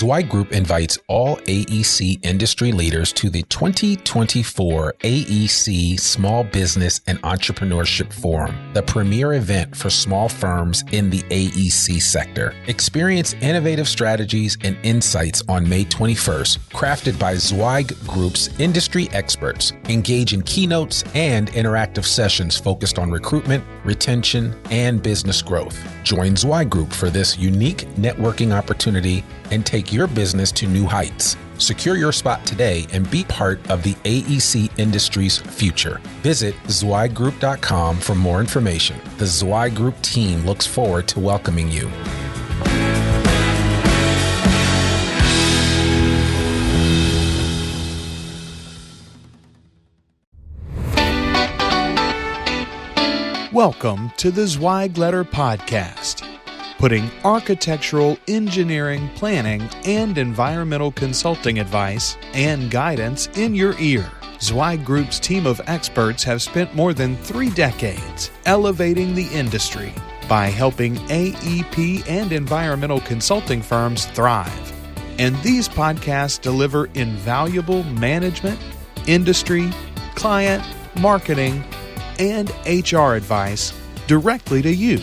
Zweig Group invites all AEC industry leaders to the 2024 AEC Small Business and Entrepreneurship Forum, the premier event for small firms in the AEC sector. Experience innovative strategies and insights on May 21st, crafted by Zweig Group's industry experts. Engage in keynotes and interactive sessions focused on recruitment, retention, and business growth. Join Zweig Group for this unique networking opportunity and take your business to new heights. Secure your spot today and be part of the AEC industry's future. Visit zweiggroup.com for more information. The Zweig Group team looks forward to welcoming you. Welcome to the Zweig Letter Podcast, putting architectural, engineering, planning, and environmental consulting advice and guidance in your ear. Zweig Group's team of experts have spent more than 3 decades elevating the industry by helping AEP and environmental consulting firms thrive. And these podcasts deliver invaluable management, industry, client, marketing, and HR advice directly to you,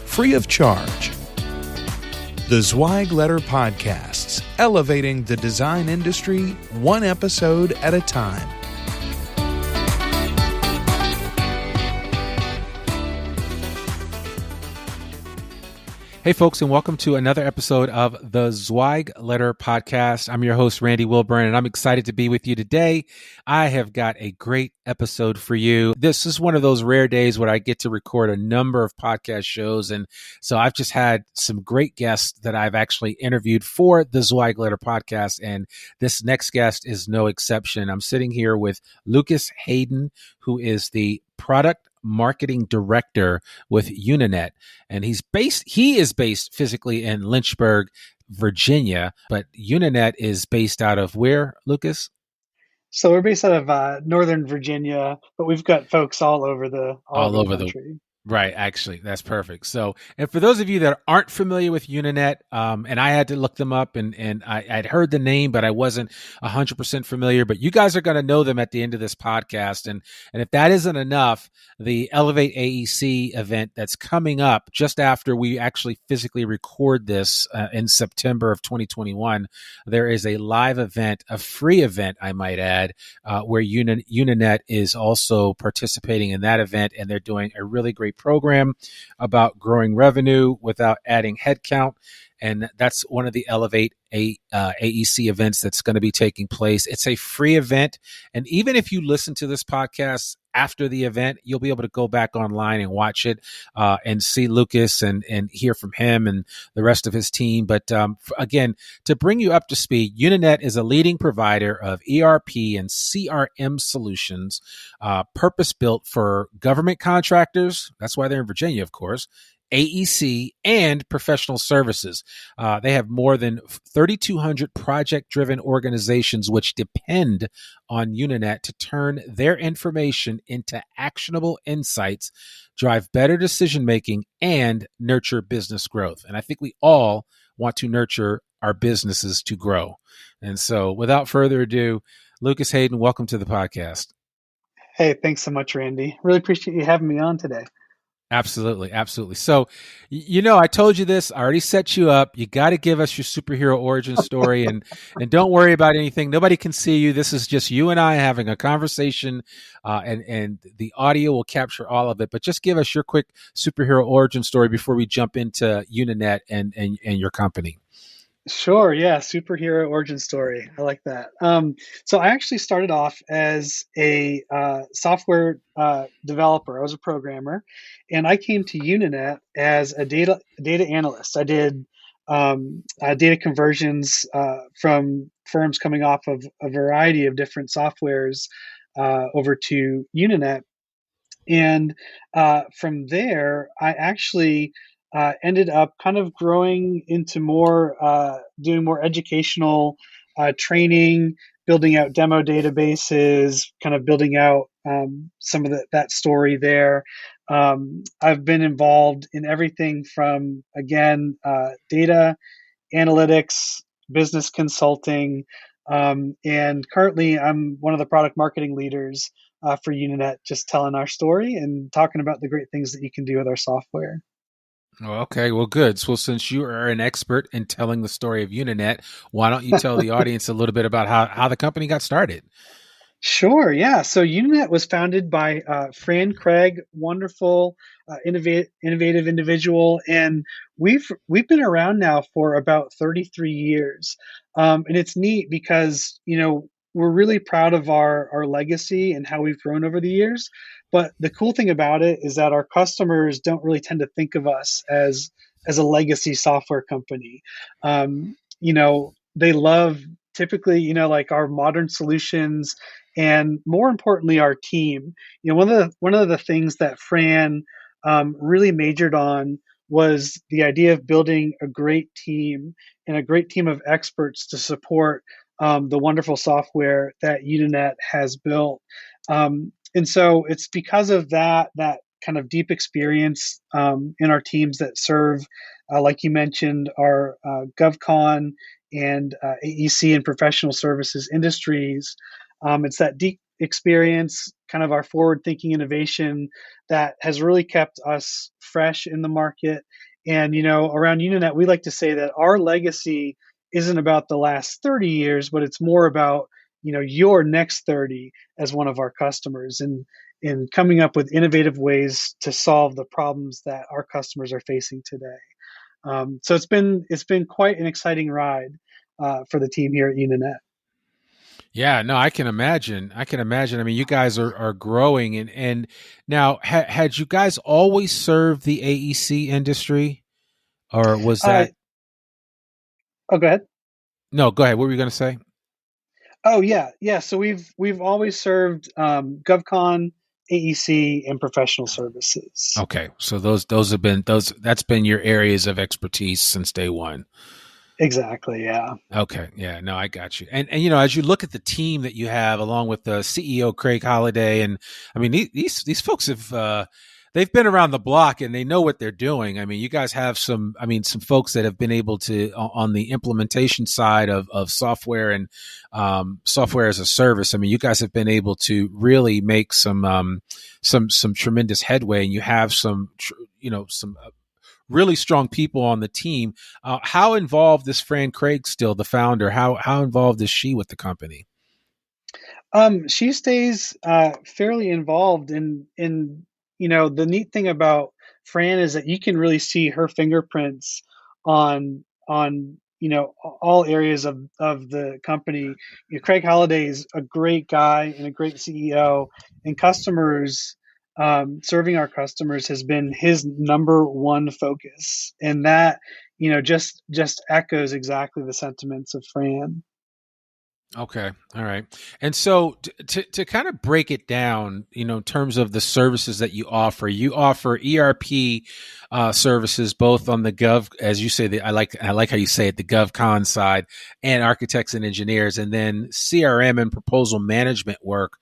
free of charge. The Zweig Letter Podcasts, elevating the design industry one episode at a time. Hey folks, and welcome to another episode of the Zweig Letter Podcast. I'm your host, Randy Wilburn, and I'm excited to be with you today. I have got a great episode for you. This is one of those rare days where I get to record a number of podcast shows, and so I've just had some great guests that I've actually interviewed for the Zweig Letter Podcast, and this next guest is no exception. I'm sitting here with Lucas Hayden, who is the product marketing director with UNANET, and he is based physically in Lynchburg, Virginia, but UNANET is based out of where, Lucas? So we're based out of Northern Virginia, but we've got folks all over the country. Right, actually, that's perfect. So, and for those of you that aren't familiar with UNANET, and I had to look them up, and I'd heard the name, but I wasn't 100% familiar. But you guys are going to know them at the end of this podcast, and if that isn't enough, the Elevate AEC event that's coming up just after we actually physically record this in September of 2021, there is a live event, a free event, I might add, where UNANET is also participating in that event, and they're doing a really great program about growing revenue without adding headcount. And that's one of the Elevate AEC events that's going to be taking place. It's a free event. And even if you listen to this podcast after the event, you'll be able to go back online and watch it and see Lucas and hear from him and the rest of his team. But again, to bring you up to speed, UNANET is a leading provider of ERP and CRM solutions, purpose-built for government contractors. That's why they're in Virginia, of course. AEC, and professional services. They have more than 3,200 project-driven organizations which depend on UNANET to turn their information into actionable insights, drive better decision-making, and nurture business growth. And I think we all want to nurture our businesses to grow. And so without further ado, Lucas Hayden, welcome to the podcast. Hey, thanks so much, Randy. Really appreciate you having me on today. Absolutely. Absolutely. So, I told you this, I already set you up. You got to give us your superhero origin story and don't worry about anything. Nobody can see you. This is just you and I having a conversation, and the audio will capture all of it, but just give us your quick superhero origin story before we jump into UNANET and your company. Sure. Yeah. Superhero origin story. I like that. So I actually started off as a software developer. I was a programmer, and I came to UNANET as a data analyst. I did data conversions from firms coming off of a variety of different softwares over to UNANET. And from there, I actually ended up kind of growing into more, doing more educational training, building out demo databases, kind of building out some of that story there. I've been involved in everything from, again, data analytics, business consulting, and currently I'm one of the product marketing leaders for UNANET, just telling our story and talking about the great things that you can do with our software. Well, okay, well, good. So since you are an expert in telling the story of UNANET, why don't you tell the audience a little bit about how the company got started? Sure, yeah. So UNINET was founded by Fran Craig, wonderful, innovative individual, and we've been around now for about 33 years. And it's neat because we're really proud of our legacy and how we've grown over the years. But the cool thing about it is that our customers don't really tend to think of us as a legacy software company. They love typically like our modern solutions, and more importantly our team. One of the things that Fran really majored on was the idea of building a great team and a great team of experts to support the wonderful software that UNINET has built. And so it's because of that kind of deep experience in our teams that serve, like you mentioned, our GovCon and AEC and professional services industries. It's that deep experience, kind of our forward thinking innovation that has really kept us fresh in the market. And, around UNINET, we like to say that our legacy isn't about the last 30 years, but it's more about, your next 30 as one of our customers, and coming up with innovative ways to solve the problems that our customers are facing today. So it's been quite an exciting ride for the team here at UNANET. Yeah, no, I can imagine. I can imagine. I mean, you guys are growing, and now had you guys always served the AEC industry, or was Uh, that? oh, go ahead. No, go ahead. What were you going to say? Oh, yeah, yeah. So we've always served GovCon, AEC, and professional services. Okay, so those have been those. That's been your areas of expertise since day one. Exactly. Yeah. Okay. Yeah. No, I got you. And as you look at the team that you have, along with the CEO Craig Holliday, and I mean these folks have they've been around the block and they know what they're doing. I mean, you guys have some folks that have been able to on the implementation side of software and software as a service. I mean, you guys have been able to really make some tremendous headway, and you have some really strong people on the team. How involved is Fran Craig still, the founder? How involved is she with the company? She stays fairly involved in the neat thing about Fran is that you can really see her fingerprints on all areas of the company. Craig Holliday is a great guy and a great CEO, and customers, serving our customers has been his number one focus, and that just echoes exactly the sentiments of Fran. Okay. All right. And so to kind of break it down, in terms of the services that you offer ERP services both on the Gov, as you say, I like how you say it, the GovCon side, and architects and engineers, and then CRM and proposal management work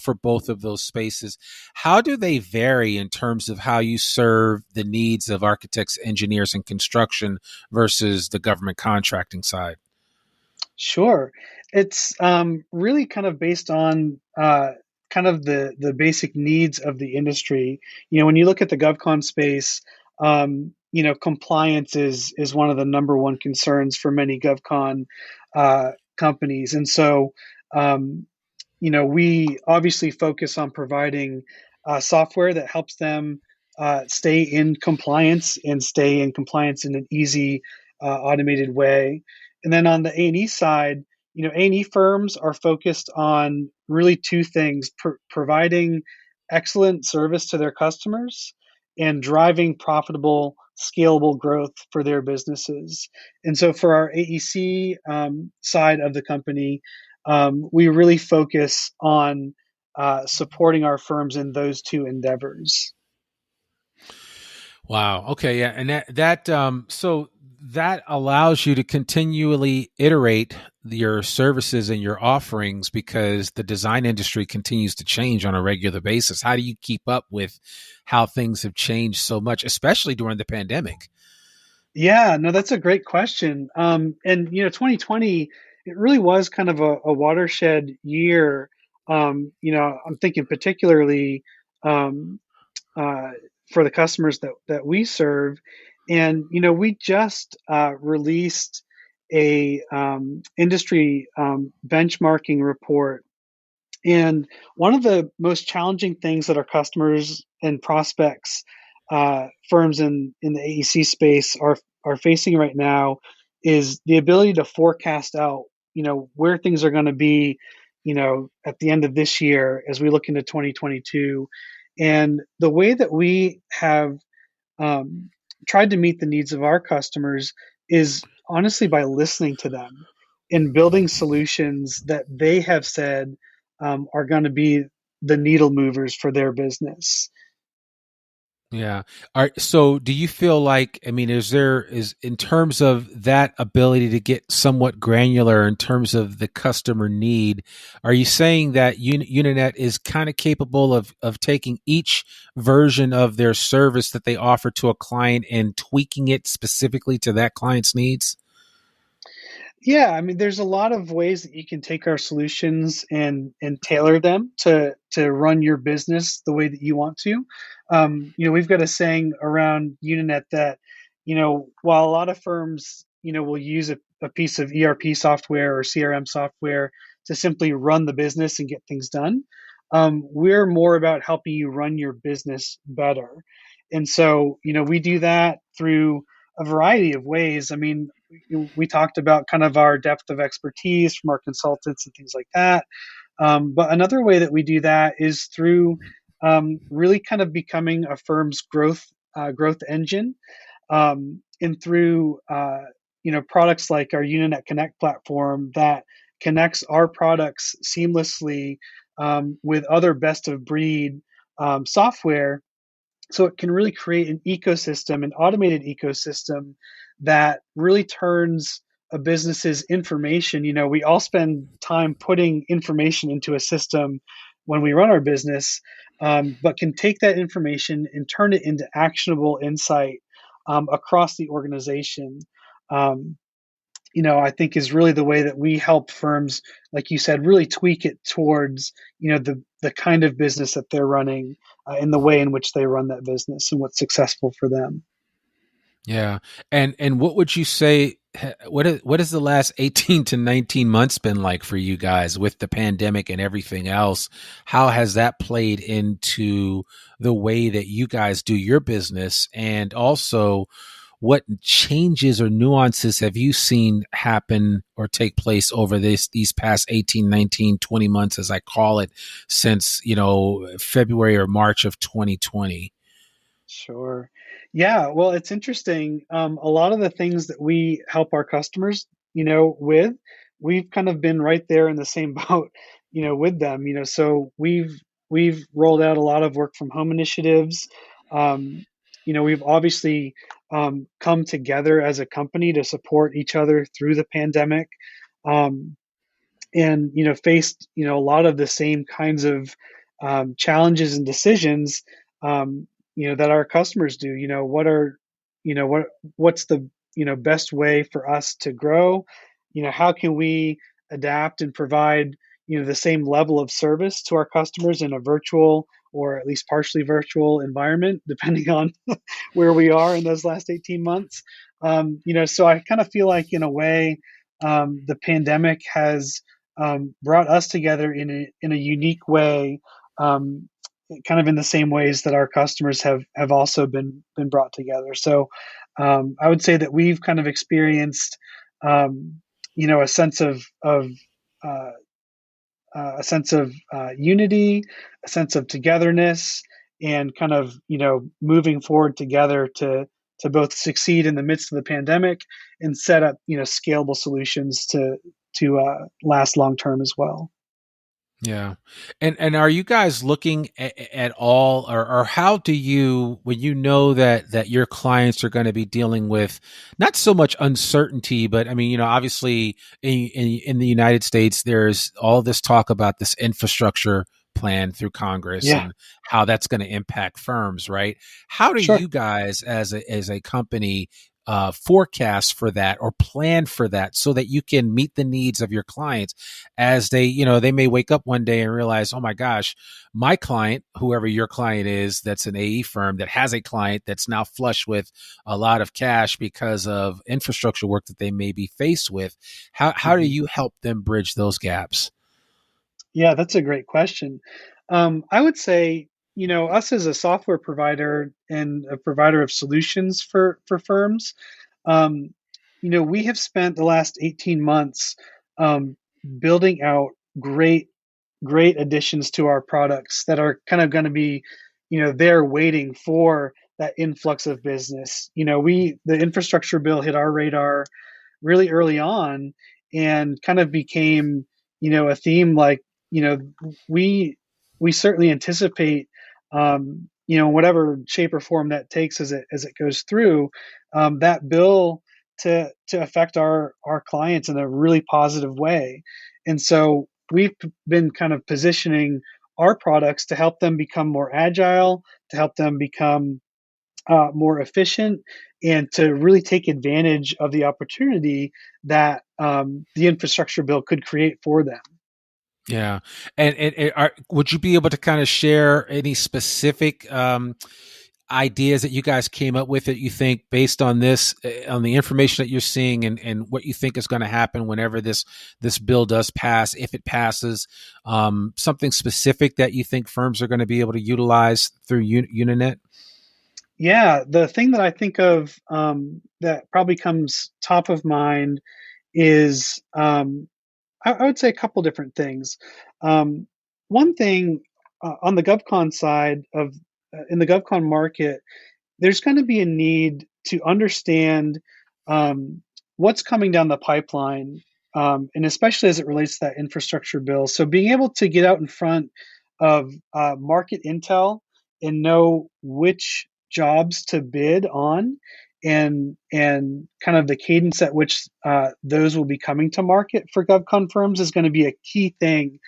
for both of those spaces. How do they vary in terms of how you serve the needs of architects, engineers, and construction versus the government contracting side? Sure. It's really kind of based on kind of the basic needs of the industry. When you look at the GovCon space, compliance is one of the number one concerns for many GovCon companies, and so we obviously focus on providing software that helps them stay in compliance and stay in compliance in an easy, automated way. And then on the A&E side, A&E firms are focused on really two things: providing excellent service to their customers and driving profitable, scalable growth for their businesses. And so for our AEC side of the company, we really focus on supporting our firms in those two endeavors. Wow. Okay. Yeah. And so that allows you to continually iterate your services and your offerings because the design industry continues to change on a regular basis. How do you keep up with how things have changed so much, especially during the pandemic? Yeah, no, that's a great question. And 2020, it really was kind of a watershed year. I'm thinking particularly um, uh, for the customers that we serve, and we just released a industry benchmarking report, and one of the most challenging things that our customers and prospects, firms in the AEC space are facing right now is the ability to forecast out, where things are going to be, at the end of this year as we look into 2022. And the way that we have um, tried to meet the needs of our customers is honestly by listening to them and building solutions that they have said are going to be the needle movers for their business. Yeah. All right. So do you feel like, I mean, is in terms of that ability to get somewhat granular in terms of the customer need, are you saying that UNANET is kind of capable of taking each version of their service that they offer to a client and tweaking it specifically to that client's needs? Yeah, I mean, there's a lot of ways that you can take our solutions and tailor them to run your business the way that you want to. We've got a saying around Uninet that, while a lot of firms, will use a piece of ERP software or CRM software to simply run the business and get things done, we're more about helping you run your business better. And so, we do that through a variety of ways. I mean, we talked about kind of our depth of expertise from our consultants and things like that. But another way that we do that is through really kind of becoming a firm's growth engine, and through products like our UNANET Connect platform that connects our products seamlessly with other best of breed software, so it can really create an ecosystem, an automated ecosystem that really turns a business's information. We all spend time putting information into a system when we run our business, but can take that information and turn it into actionable insight across the organization. Um, I think is really the way that we help firms, like you said, really tweak it towards, the kind of business that they're running, and the way in which they run that business and what's successful for them. Yeah. And what would you say what has the last 18 to 19 months been like for you guys with the pandemic and everything else? How has that played into the way that you guys do your business? And also, what changes or nuances have you seen happen or take place over these past 18, 19, 20 months, as I call it, since, February or March of 2020? Sure. Yeah. Well, it's interesting. A lot of the things that we help our customers, with, we've kind of been right there in the same boat, with them. So we've rolled out a lot of work from home initiatives. We've obviously come together as a company to support each other through the pandemic. Um, and faced a lot of the same kinds of challenges and decisions, that our customers do. What's the best way for us to grow? How can we adapt and provide the same level of service to our customers in a virtual or at least partially virtual environment, depending on where we are in those last 18 months. So I kind of feel like, in a way, the pandemic has brought us together in a unique way, um, kind of in the same ways that our customers have also been brought together. So I would say that we've kind of experienced, a uh, sense of unity, a sense of togetherness, and kind of moving forward together to both succeed in the midst of the pandemic and set up scalable solutions to last long term as well. Yeah. And are you guys looking at all, or how do you, when you know that your clients are going to be dealing with not so much uncertainty, but I mean, obviously in the United States, there's all this talk about this infrastructure plan through Congress Yeah, and how that's going to impact firms, right? How do sure. you guys as a company forecast for that or plan for that so that you can meet the needs of your clients as they may wake up one day and realize, oh my gosh, my client, whoever your client is, that's an AE firm that has a client that's now flush with a lot of cash because of infrastructure work that they may be faced with. How do you help them bridge those gaps? Yeah, that's a great question. I would say, us as a software provider and a provider of solutions for firms, um, we have spent the last 18 months um, building out great additions to our products that are kind of going to be, there waiting for that influx of business. The infrastructure bill hit our radar really early on and kind of became, a theme like, you know, we certainly anticipate, whatever shape or form that takes as it goes through, that bill to affect our clients in a really positive way. And so we've been kind of positioning our products to help them become more agile, to help them become more efficient, and to really take advantage of the opportunity that the infrastructure bill could create for them. Yeah. And would you be able to kind of share any specific ideas that you guys came up with that you think based on this, on the information that you're seeing and what you think is going to happen whenever this bill does pass, if it passes, something specific that you think firms are going to be able to utilize through UNANET? Yeah, the thing that I think of that probably comes top of mind is I would say a couple different things. Um, One thing on the GovCon side of in the GovCon market, there's going to be a need to understand um, what's coming down the pipeline, and especially as it relates to that infrastructure bill. So being able to get out in front of market intel and know which jobs to bid on, and kind of the cadence at which those will be coming to market for GovCon firms is going to be a key thing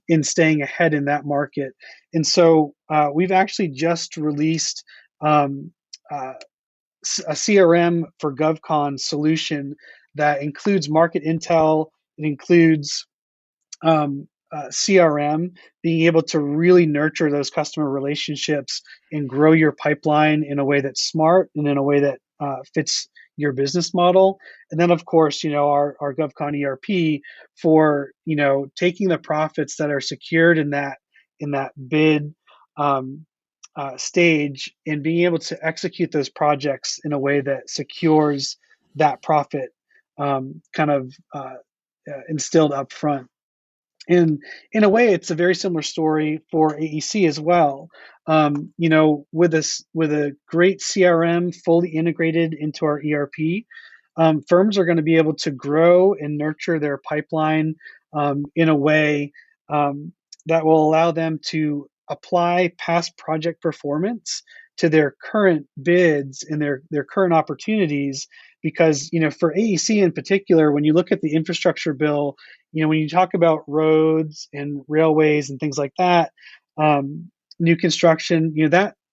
in staying ahead in that market. And so we've actually just released um, uh, a CRM for GovCon solution that includes market intel. It includes CRM, being able to really nurture those customer relationships and grow your pipeline in a way that's smart and in a way that fits your business model. And then, of course, our GovCon ERP for taking the profits that are secured in that bid stage and being able to execute those projects in a way that secures that profit kind of instilled up front. And in a way, it's a very similar story for AEC as well. With a great CRM fully integrated into our ERP, firms are going to be able to grow and nurture their pipeline in a way that will allow them to apply past project performance to their current bids and their current opportunities. Because for AEC in particular, when you look at the infrastructure bill, when you talk about roads and railways and things like that, new construction,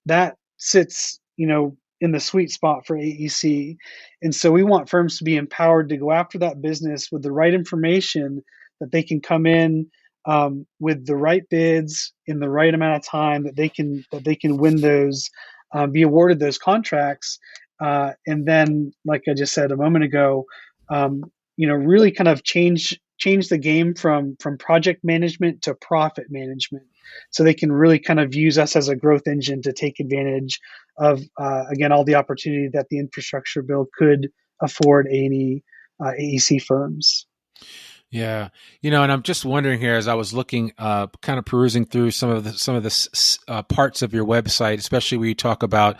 that sits, in the sweet spot for AEC. And so we want firms to be empowered to go after that business with the right information that they can come in with the right bids in the right amount of time that they can win those, be awarded those contracts, and then, like I just said a moment ago, really kind of change the game from project management to profit management, so they can really kind of use us as a growth engine to take advantage of again all the opportunity that the infrastructure bill could afford any AEC firms. Yeah, and I'm just wondering here as I was looking, kind of perusing through some of the parts of your website, especially where you talk about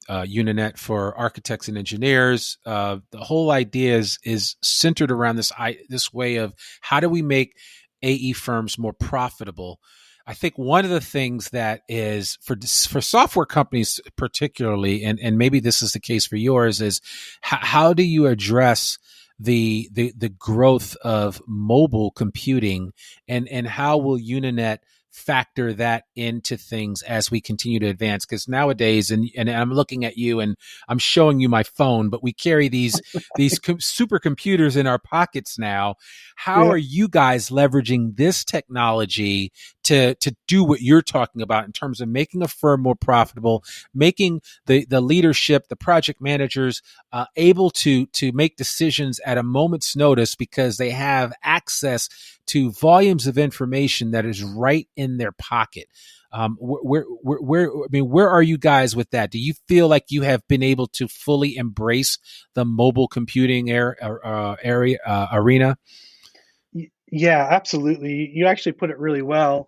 UNANET for architects and engineers. The whole idea is centered around this way of how do we make AE firms more profitable. I think one of the things that is for software companies particularly, and maybe this is the case for yours, is how do you address the growth of mobile computing, and how will UNANET factor that into things as we continue to advance? Because nowadays, and I'm looking at you and I'm showing you my phone, but we carry these supercomputers in our pockets now. How Yeah. are you guys leveraging this technology to do what you're talking about in terms of making a firm more profitable, making the leadership, the project managers able to make decisions at a moment's notice because they have access to volumes of information that is right in their pocket? Where are you guys with that? Do you feel like you have been able to fully embrace the mobile computing arena? Yeah, absolutely. You actually put it really well,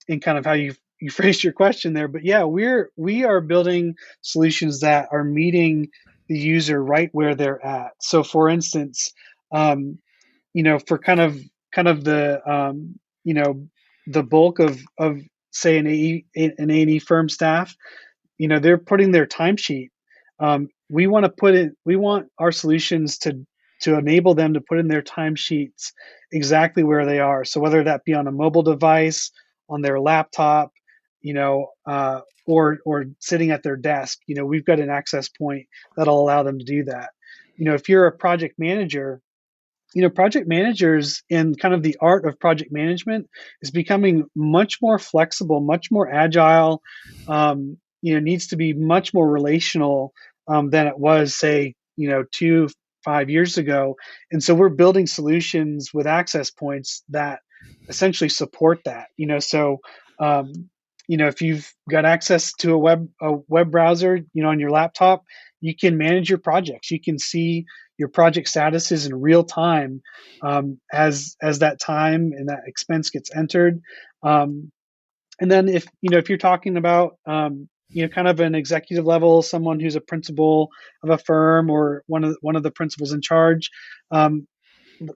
in kind of how you phrased your question there. But yeah, we are building solutions that are meeting the user right where they're at. So, for instance, um, for kind of the the bulk of say an A&E firm staff, they're putting their timesheet. We want to put it. We want our solutions to enable them to put in their timesheets exactly where they are. So whether that be on a mobile device, on their laptop, or sitting at their desk, we've got an access point that'll allow them to do that. If you're a project manager, project managers and kind of the art of project management is becoming much more flexible, much more agile. Needs to be much more relational than it was, say, 5 years ago. And so we're building solutions with access points that essentially support that. If you've got access to a web browser, on your laptop, you can manage your projects. You can see your project statuses in real time, as that time and that expense gets entered. And then if you're talking about kind of an executive level, someone who's a principal of a firm or one of the principals in charge,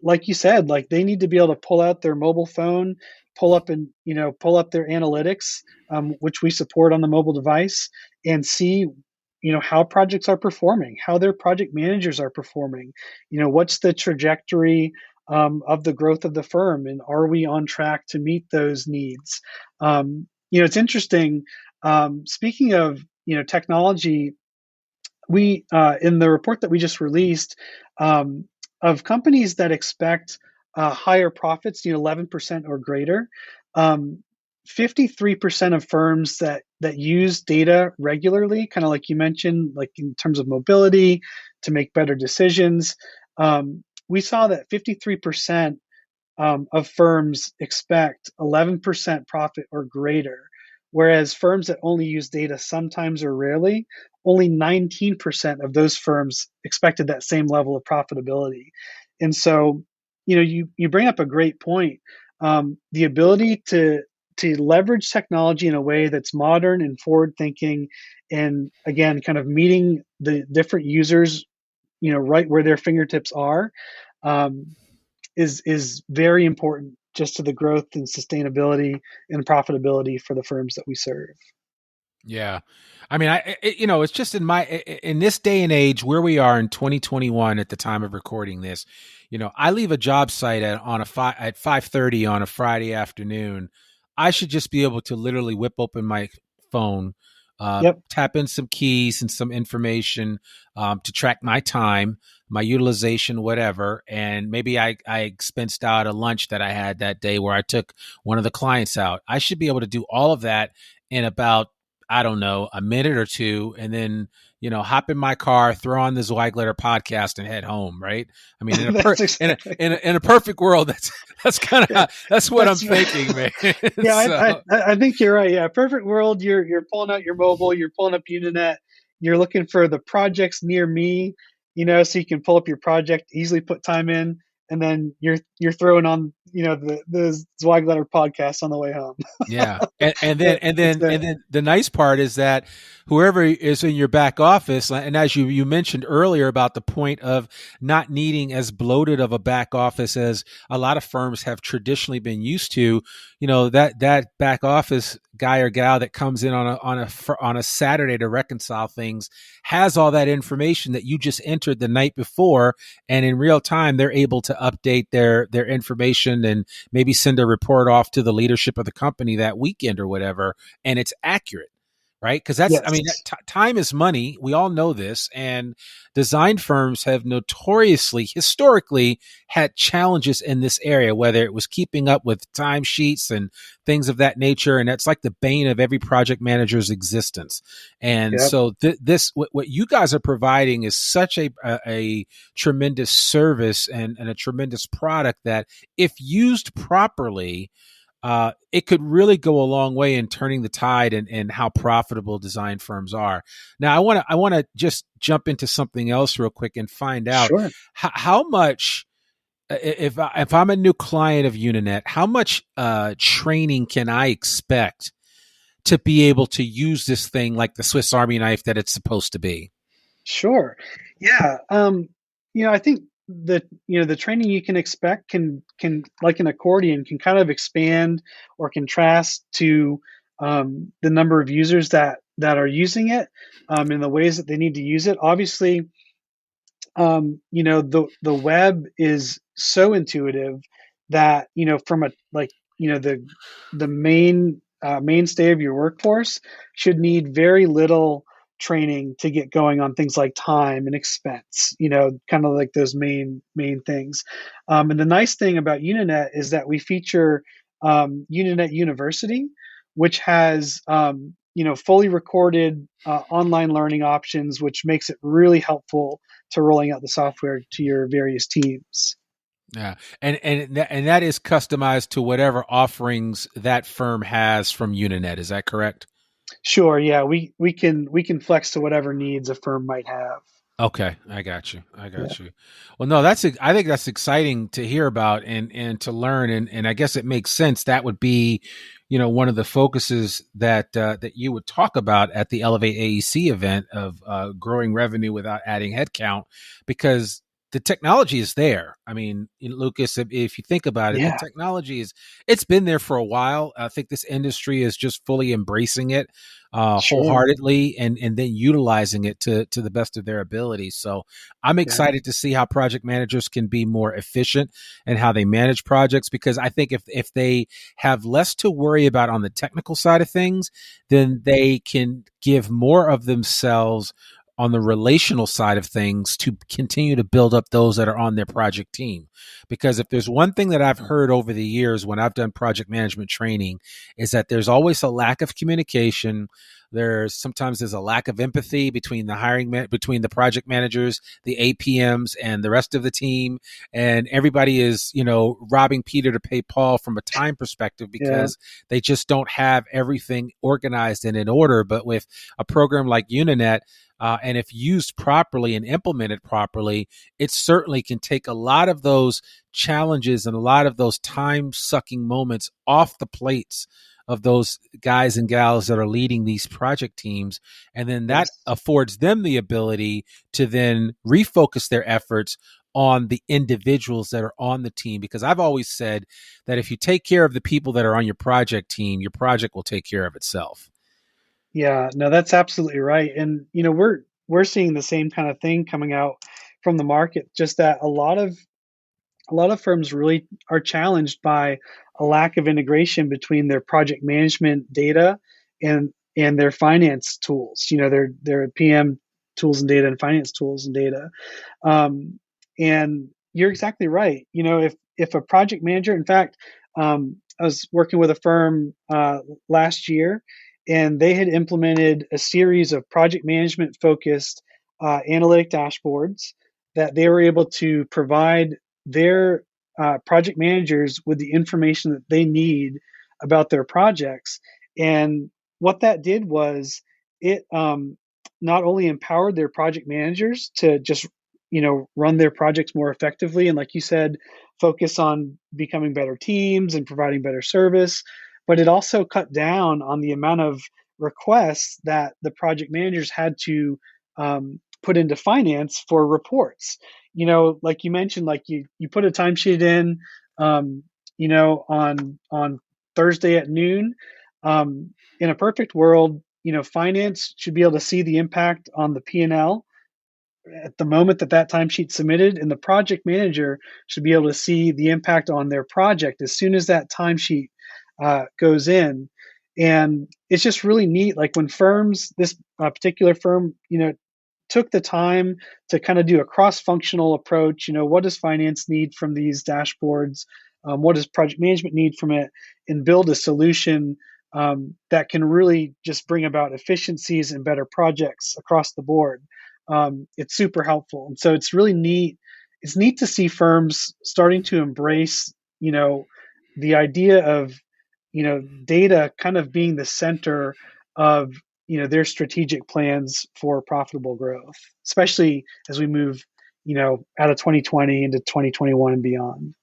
like you said, like they need to be able to pull out their mobile phone, pull up their analytics, which we support on the mobile device, and see how projects are performing, how their project managers are performing, what's the trajectory of the growth of the firm, and are we on track to meet those needs? It's interesting. Speaking of technology, we in the report that we just released, of companies that expect higher profits, 11% or greater, 53% of firms that use data regularly, kind of like you mentioned, like in terms of mobility to make better decisions, we saw that 53% of firms expect 11% profit or greater, whereas firms that only use data sometimes or rarely, only 19% of those firms expected that same level of profitability. And so, you bring up a great point. The ability to leverage technology in a way that's modern and forward thinking, and again, kind of meeting the different users, right where their fingertips are, is very important just to the growth and sustainability and profitability for the firms that we serve. Yeah. I mean, it's just in this day and age where we are in 2021 at the time of recording this, I leave a job site at 5:30 on a Friday afternoon. I should just be able to literally whip open my phone, Yep. tap in some keys and some information to track my time, my utilization, whatever. And maybe I expensed out a lunch that I had that day where I took one of the clients out. I should be able to do all of that in about, I don't know, a minute or two, and then, hop in my car, throw on the Zweigletter podcast and head home. Right. I mean, That's exactly. in a perfect world, that's kind of, that's what I'm thinking, man. Yeah, So, I think you're right. Yeah. Perfect world. You're pulling out your mobile, you're pulling up UNANET, you're looking for the projects near me, so you can pull up your project, easily put time in, and then you're throwing on, the Zweigletter podcast on the way home. yeah. And then, But it's the nice part is that whoever is in your back office, and as you mentioned earlier about the point of not needing as bloated of a back office as a lot of firms have traditionally been used to, that back office guy or gal that comes in on a Saturday to reconcile things has all that information that you just entered the night before, and in real time they're able to update their information session and maybe send a report off to the leadership of the company that weekend or whatever, and it's accurate, right? Because that's, I mean, Yes. time is money. We all know this. And design firms have notoriously, historically, had challenges in this area, whether it was keeping up with timesheets and things of that nature. And that's like the bane of every project manager's existence. And Yep. so what you guys are providing is such a tremendous service and a tremendous product that if used properly, it could really go a long way in turning the tide and how profitable design firms are. Now, I want to just jump into something else real quick and find out Sure. how much. If I'm a new client of UNANET, how much training can I expect to be able to use this thing like the Swiss Army knife that it's supposed to be? Sure. Yeah. I think the training you can expect can like an accordion can kind of expand or contrast to the number of users that are using it in the ways that they need to use it. Obviously, the web is so intuitive that from a like the mainstay of your workforce should need very little training to get going on things like time and expense, kind of like those main things. And the nice thing about Uninet is that we feature Uninet University, which has fully recorded online learning options, which makes it really helpful to rolling out the software to your various teams. Yeah, and that is customized to whatever offerings that firm has from Uninet. Is that correct? Sure, yeah, we can flex to whatever needs a firm might have. Okay, I got you. I Yeah, got you. Well, no, I think that's exciting to hear about and to learn, and I guess it makes sense. That would be, one of the focuses that you would talk about at the Elevate AEC event of growing revenue without adding headcount, because the technology is there. I mean, Lucas, if you think about it, the yeah, technology it's been there for a while. I think this industry is just fully embracing it sure, wholeheartedly and then utilizing it to the best of their ability. So I'm yeah, excited to see how project managers can be more efficient and how they manage projects, because I think if they have less to worry about on the technical side of things, then they can give more of themselves on the relational side of things to continue to build up those that are on their project team. Because if there's one thing that I've heard over the years when I've done project management training, is that there's always a lack of communication. There's a lack of empathy between between the project managers, the APMs, and the rest of the team, and everybody is robbing Peter to pay Paul from a time perspective, yeah, because they just don't have everything organized and in order. But with a program like UNINET, and if used properly and implemented properly, it certainly can take a lot of those challenges and a lot of those time sucking moments off the plates of those guys and gals that are leading these project teams. And then that yes, affords them the ability to then refocus their efforts on the individuals that are on the team. Because I've always said that if you take care of the people that are on your project team, your project will take care of itself. yeah. No, that's absolutely right. And we're seeing the same kind of thing coming out from the market. Just that a lot of firms really are challenged by a lack of integration between their project management data and their finance tools. Their PM tools and data and finance tools and data. And you're exactly right. If a project manager, in fact, I was working with a firm last year, and they had implemented a series of project management focused analytic dashboards that they were able to provide their project managers with the information that they need about their projects. And what that did was it not only empowered their project managers to just run their projects more effectively, and like you said, focus on becoming better teams and providing better service, but it also cut down on the amount of requests that the project managers had to put into finance for reports. Like you mentioned, like you put a timesheet in, on Thursday at noon. In a perfect world, finance should be able to see the impact on the P&L at the moment that timesheet submitted, and the project manager should be able to see the impact on their project as soon as that timesheet goes in. And it's just really neat. Like when firms, this particular firm, took the time to kind of do a cross-functional approach. What does finance need from these dashboards? What does project management need from it? And build a solution that can really just bring about efficiencies and better projects across the board. It's super helpful. And so it's really neat. It's neat to see firms starting to embrace, the idea of, data kind of being the center of, their strategic plans for profitable growth, especially as we move, out of 2020 into 2021 and beyond.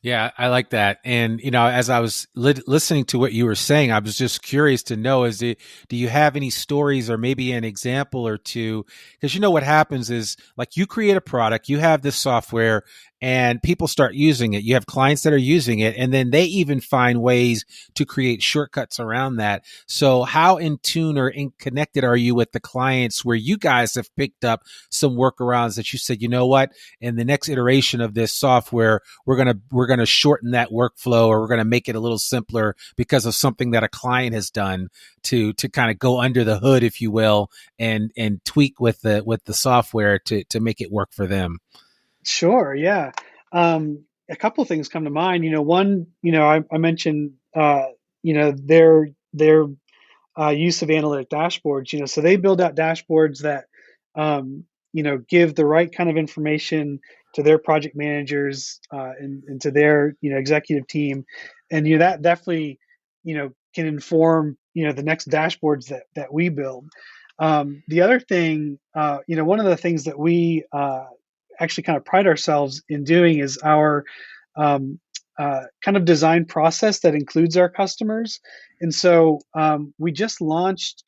Yeah, I like that. And, as I was listening to what you were saying, I was just curious to know, do you have any stories or maybe an example or two? Because what happens is, like, you create a product, you have this software, and people start using it. You have clients that are using it, and then they even find ways to create shortcuts around that. So how in tune or connected are you with the clients where you guys have picked up some workarounds that you said, what, in the next iteration of this software, we're going to shorten that workflow, or we're going to make it a little simpler because of something that a client has done to kind of go under the hood, if you will, and tweak with the software to make it work for them? Sure. Yeah. A couple of things come to mind. One, I mentioned, their use of analytic dashboards. So they build out dashboards that, give the right kind of information to their project managers and to their, executive team, and that definitely, can inform, the next dashboards that we build. The other thing, one of the things that we actually kind of pride ourselves in doing is our kind of design process that includes our customers. And so we just launched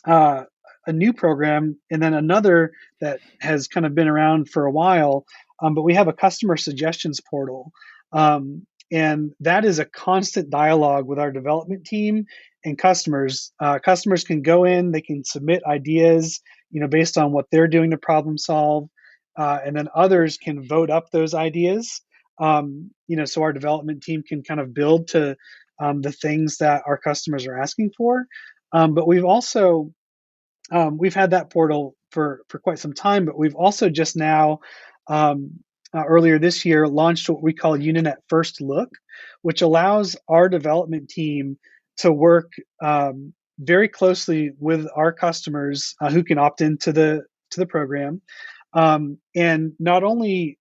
a new program, and then another that has kind of been around for a while. But we have a customer suggestions portal. And that is a constant dialogue with our development team and customers. Customers can go in, they can submit ideas, based on what they're doing to problem solve. And then others can vote up those ideas. So our development team can kind of build to the things that our customers are asking for. But we've also we've had that portal for quite some time, but we've also just now earlier this year launched what we call UNANET First Look, which allows our development team to work very closely with our customers who can opt into the program, and not only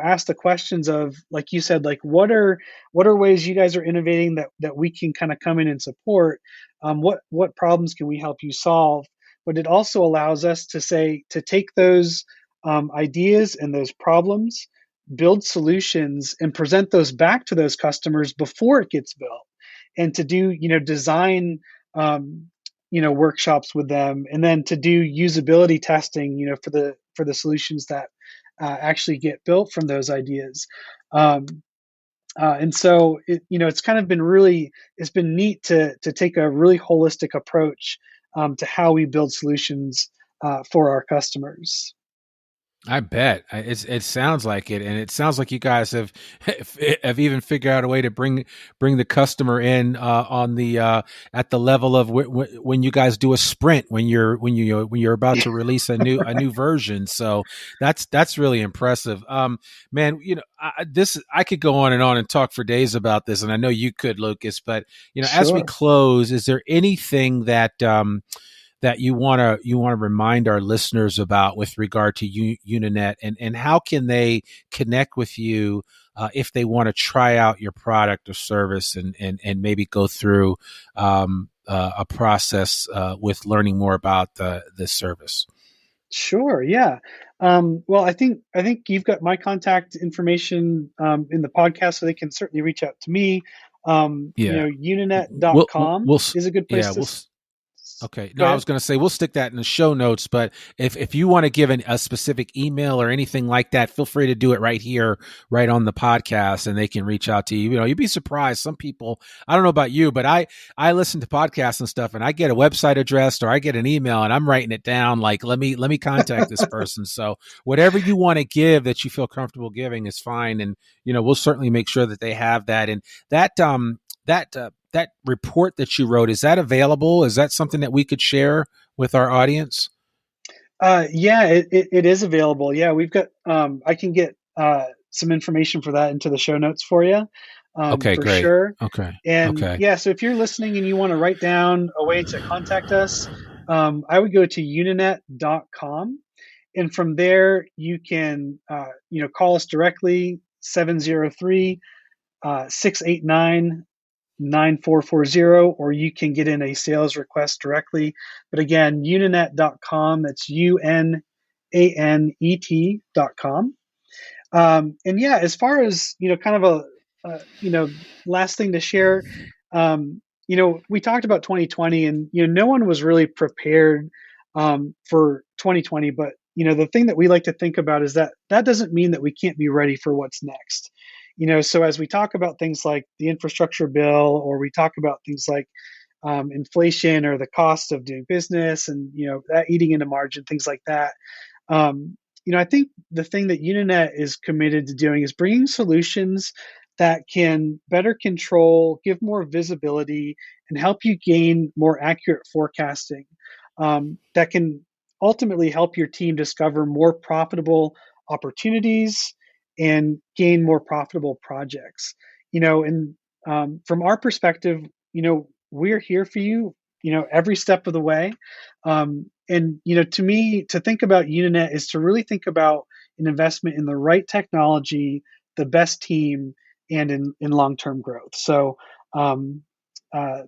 ask the questions of, like you said, like what are ways you guys are innovating that we can kind of come in and support. What problems can we help you solve? But it also allows us to take those ideas and those problems, build solutions, and present those back to those customers before it gets built, and to do design workshops with them, and then to do usability testing for the solutions that actually get built from those ideas. And so it's kind of it's been neat to take a really holistic approach to how we build solutions for our customers. I bet it sounds like it, and it sounds like you guys have even figured out a way to bring the customer in on the at the level of when you guys do a sprint, when you're about to release a new version. So that's really impressive, man. I could go on and talk for days about this, and I know you could, Lucas. But Sure. As we close, is there anything that that you want to remind our listeners about with regard to UNANET, and how can they connect with you if they want to try out your product or service and maybe go through a process with learning more about this service? Sure. Yeah. Well, I think you've got my contact information in the podcast, so they can certainly reach out to me. Yeah. UNANET.com We'll is a good place Okay. No, I was going to say we'll stick that in the show notes, but if you want to give a specific email or anything like that, feel free to do it right here, right on the podcast, and they can reach out to you. You know, you'd be surprised. Some people, I don't know about you, but I listen to podcasts and stuff, and I get a website address or I get an email, and I'm writing it down like, let me contact this person. So whatever you want to give that you feel comfortable giving is fine, and you know, we'll certainly make sure that they have that. And that report that you wrote, is that available? Is that something that we could share with our audience? Yeah, it is available. Yeah, we've got, I can get some information for that into the show notes for you, Okay, for great. sure. Okay. And Okay. yeah, so if you're listening and you want to write down a way to contact us, I would go to unanet.com. And from there, you can, call us directly, 703-689-9440, or you can get in a sales request directly. But again, unanet.com, that's UNANET.com. And yeah, as far as, kind of last thing to share, we talked about 2020, and, no one was really prepared for 2020. But, the thing that we like to think about is that doesn't mean that we can't be ready for what's next. So as we talk about things like the infrastructure bill, or we talk about things like inflation or the cost of doing business, and, that eating into margin, things like that. I think the thing that UNANET is committed to doing is bringing solutions that can better control, give more visibility, and help you gain more accurate forecasting, that can ultimately help your team discover more profitable opportunities and gain more profitable projects. And from our perspective, we're here for you, every step of the way. And, to me, to think about UNANET is to really think about an investment in the right technology, the best team, and in long-term growth. So I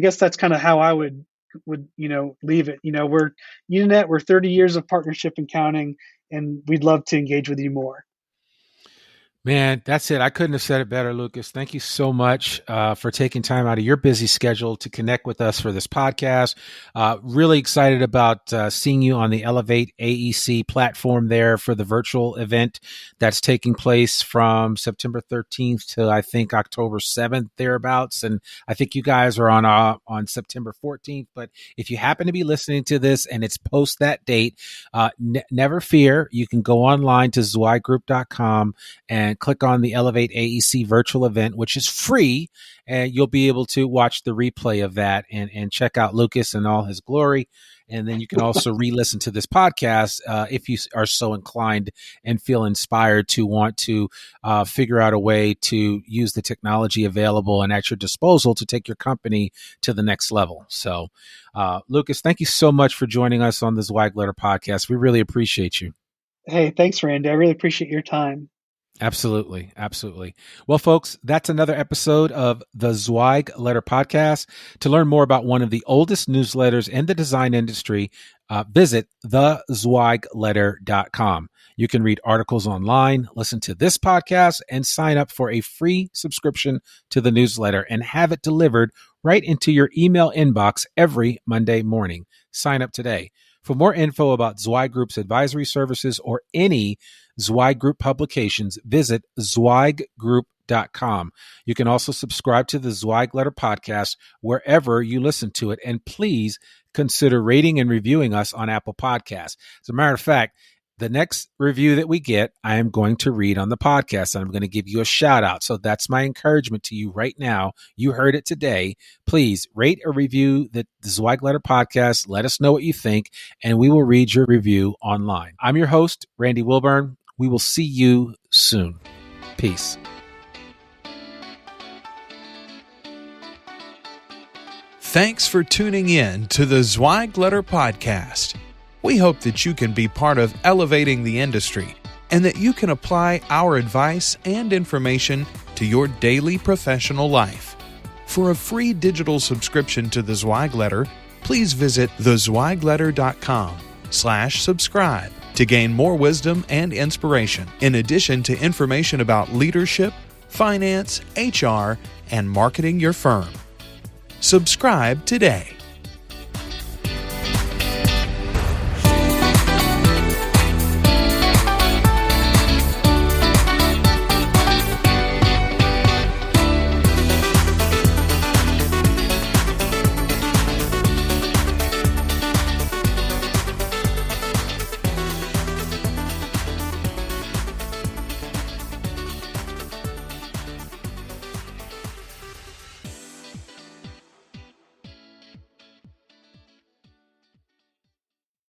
guess that's kind of how I would leave it. We're UNANET, we're 30 years of partnership and counting, and we'd love to engage with you more. Man, that's it. I couldn't have said it better, Lucas. Thank you so much for taking time out of your busy schedule to connect with us for this podcast. Really excited about seeing you on the Elevate AEC platform there for the virtual event that's taking place from September 13th to, I think, October 7th, thereabouts. And I think you guys are on September 14th. But if you happen to be listening to this and it's post that date, never fear. You can go online to zweigroup.com and click on the Elevate AEC virtual event, which is free, and you'll be able to watch the replay of that and check out Lucas in all his glory. And then you can also re-listen to this podcast if you are so inclined and feel inspired to want to figure out a way to use the technology available and at your disposal to take your company to the next level. So, Lucas, thank you so much for joining us on the Zweig Letter podcast. We really appreciate you. Hey, thanks, Randy. I really appreciate your time. Absolutely. Absolutely. Well, folks, that's another episode of the Zweig Letter Podcast. To learn more about one of the oldest newsletters in the design industry, visit thezweigletter.com. You can read articles online, listen to this podcast, and sign up for a free subscription to the newsletter and have it delivered right into your email inbox every Monday morning. Sign up today. For more info about Zweig Group's advisory services or any Zweig Group publications, visit zweigroup.com. You can also subscribe to the Zweig Letter Podcast wherever you listen to it, and please consider rating and reviewing us on Apple Podcasts. As a matter of fact, the next review that we get, I am going to read on the podcast, and I'm going to give you a shout out. So that's my encouragement to you right now. You heard it today. Please rate or review the Zweig Letter Podcast. Let us know what you think, and we will read your review online. I'm your host, Randy Wilburn. We will see you soon. Peace. Thanks for tuning in to the Zweig Letter Podcast. We hope that you can be part of elevating the industry and that you can apply our advice and information to your daily professional life. For a free digital subscription to the Zweig Letter, please visit thezweigletter.com/subscribe to gain more wisdom and inspiration, in addition to information about leadership, finance, HR, and marketing your firm. Subscribe today.